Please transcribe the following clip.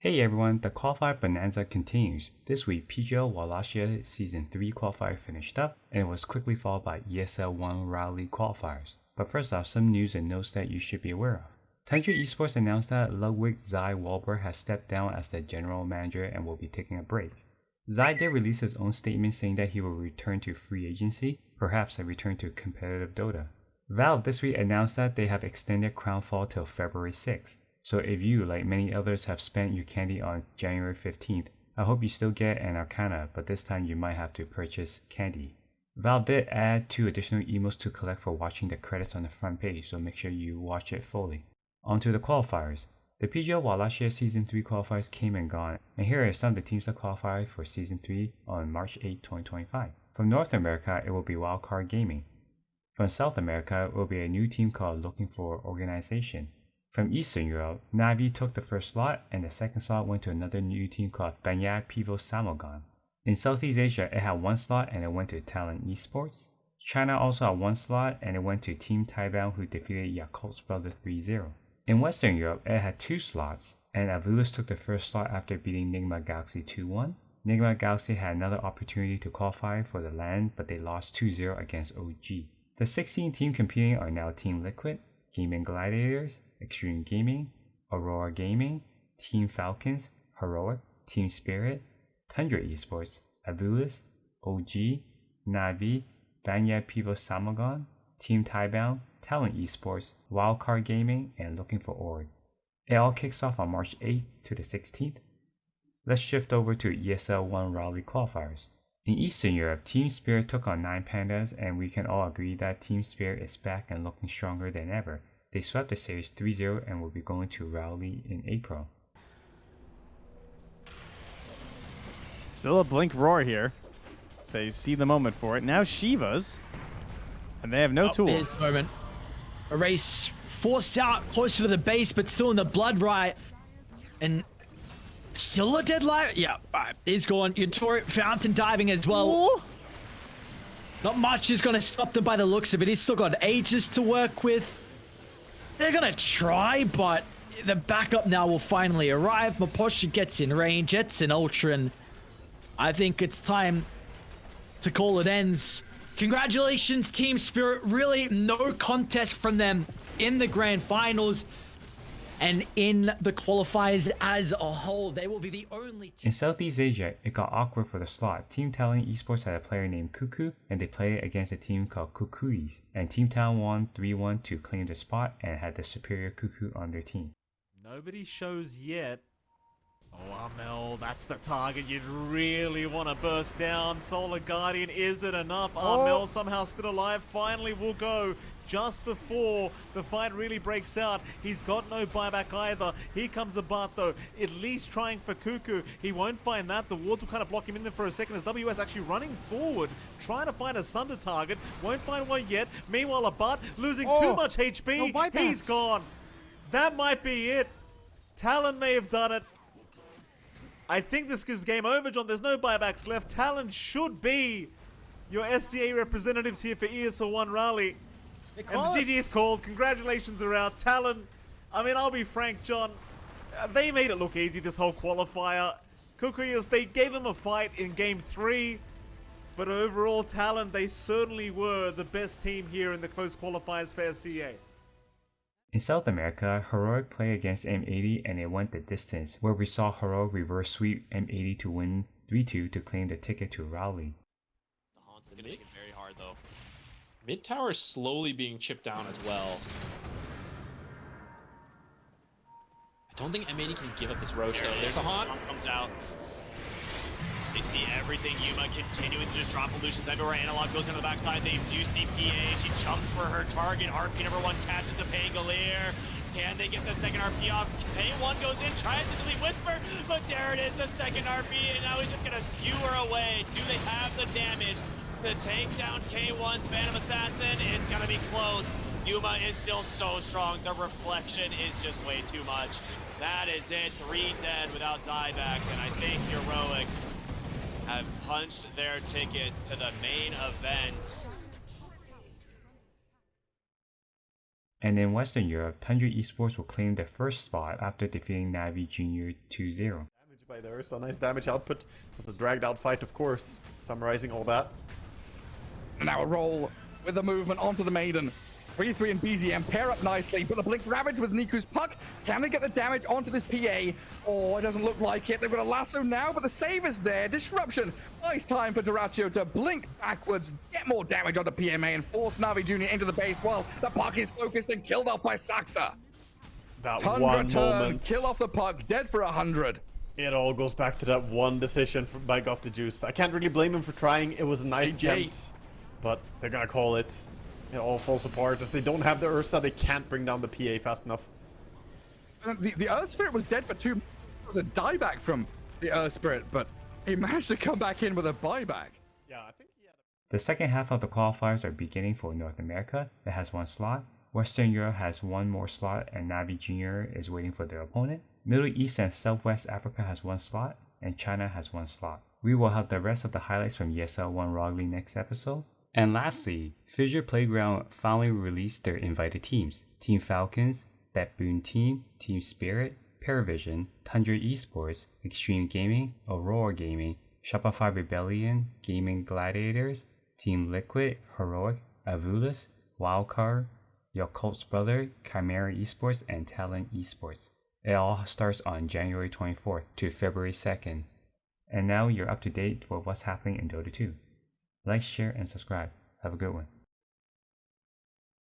Hey everyone, the qualifier bonanza continues. This week, PGL Wallachia Season 3 qualifier finished up, and it was quickly followed by ESL One Raleigh qualifiers. But first off, some news and notes that you should be aware of. Tundra Esports announced that Ludwig Zai Wahlberg has stepped down as the general manager and will be taking a break. Zai did release his own statement saying that he will return to free agency, perhaps a return to competitive Dota. Valve this week announced that they have extended Crownfall till February 6th. So if you, like many others, have spent your candy on January 15th, I hope you still get an Arcana, but this time you might have to purchase candy. Valve did add 2 additional emotes to collect for watching the credits on the front page, so make sure you watch it fully. On to the qualifiers. The PGL Wallachia Season 3 qualifiers came and gone, and here are some of the teams that qualified for Season 3 on March 8, 2025. From North America, it will be Wildcard Gaming. From South America, it will be a new team called Looking for Organization. From Eastern Europe, Navi took the first slot, and the second slot went to another new team called Banya Pivo Samogon. In Southeast Asia, it had 1 slot and it went to Talent Esports. China also had 1 slot and it went to Team Taiwan, who defeated Yakult's brother 3-0. In Western Europe, it had 2 slots, and Avulus took the first slot after beating Nigma Galaxy 2-1. Nigma Galaxy had another opportunity to qualify for the LAN, but they lost 2-0 against OG. The 16 teams competing are now Team Liquid, Gaming Gladiators, Extreme Gaming, Aurora Gaming, Team Falcons, Heroic, Team Spirit, Tundra Esports, Avulus, OG, Navi, Banya Pivo Samogon, Team Taiwan, Talent Esports, Wildcard Gaming, and Looking for Org. It all kicks off on March 8th to the 16th. Let's shift over to ESL One Raleigh qualifiers. In Eastern Europe, Team Spirit took on 9 Pandas, and we can all agree that Team Spirit is back and looking stronger than ever. They swept the series 3-0 and will be going to Raleigh in April. Still a blink roar here. They see the moment for it. Now Shiva's, and they have no tools. This moment. A race forced out closer to the base, but still in the blood riot. And still a dead light. Yeah, alright. He's gone. Yutori fountain diving as well. Ooh. Not much is going to stop them by the looks of it. He's still got ages to work with. They're going to try, but the backup now will finally arrive. Maposha gets in range. It's an Ultra, and I think it's time to call it ends. Congratulations, Team Spirit. Really no contest from them in the grand finals and in the qualifiers as a whole. They will be the only team. In Southeast Asia, it got awkward for the slot. Team Talent Esports had a player named Cuckoo, and they played against a team called Cuckoos. And Team Talent won 3-1 to claim the spot and had the superior Cuckoo on their team. Nobody shows yet. Oh, Amel, that's the target you'd really want to burst down. Solar Guardian, is it enough? Amel somehow still alive, finally will go just before the fight really breaks out. He's got no buyback either. Here comes Abat though, at least trying for Cuckoo. He won't find that. The wards will kind of block him in there for a second as WS actually running forward, trying to find a Sunder target. Won't find one yet. Meanwhile, Abat losing too much HP. No He's gone. That might be it. Talon may have done it. I think this is game over, John. There's no buybacks left. Talon should be your SCA representatives here for ESL One Raleigh. And the GG is called. Congratulations are out. Talon, I mean, I'll be frank, John. They made it look easy, this whole qualifier. Cookers, they gave them a fight in game 3. But overall, Talon, they certainly were the best team here in the close qualifiers for SCA. In South America, Heroic played against M80 and it went the distance, where we saw Heroic reverse sweep M80 to win 3-2 to claim the ticket to Raleigh. The Haunts is going to make it very hard, though. Mid tower is slowly being chipped down as well. I don't think M80 can give up this Roche, though. There's the Haunt. Comes out. They see everything. Yuma continuing to just drop illusions everywhere. Analog goes into the backside. They do see PA. She jumps for her target. RP number 1 catches the Pangolier. Can they get the second RP off? K1 goes in, tries to delete Whisper, but there it is, the second RP, and now he's just gonna skewer away. Do they have the damage to take down K1's Phantom Assassin? It's gonna be close. Yuma is still so strong. The reflection is just way too much. That is it. 3 dead without diebacks, and I think Heroic have punched their tickets to the main event. And in Western Europe, Tundra Esports will claim their first spot after defeating Navi Junior 2-0. Damage by the Ursa, nice damage output. It was a dragged out fight, of course, summarizing all that. And now a roll with the movement onto the Maiden. 3-3 and BZM pair up nicely, but a Blink Ravage with Niku's puck. Can they get the damage onto this PA? Oh, it doesn't look like it. They've got a lasso now, but the save is there. Disruption. Nice time for Duraccio to blink backwards, get more damage onto PMA, and force Navi Jr. into the base while the puck is focused and killed off by Saxa. That Tundra one turn, moment. kill off the puck, dead for 100. It all goes back to that one decision by Got the Juice. I can't really blame him for trying. It was a nice attempt, but they're gonna call it. It all falls apart as they don't have the Ursa. They can't bring down the PA fast enough. The Earth Spirit was dead for 2 minutes. It was a dieback from the Earth Spirit, but he managed to come back in with a buyback. Yeah, I think he had The second half of the qualifiers are beginning for North America. It has 1 slot. Western Europe has 1 more slot, and Navi Junior is waiting for their opponent. Middle East and Southwest Africa has 1 slot, and China has 1 slot. We will have the rest of the highlights from ESL One Raleigh next episode. And lastly, Fissure Playground finally released their invited teams. Team Falcons, Baboon Team, Team Spirit, Paravision, Tundra Esports, Extreme Gaming, Aurora Gaming, Shopify Rebellion, Gaming Gladiators, Team Liquid, Heroic, Avulus, Wildcard, Yakult's Brother, Chimera Esports, and Talent Esports. It all starts on January 24th to February 2nd. And now you're up to date for what's happening in Dota 2. Like, share, and subscribe. Have a good one.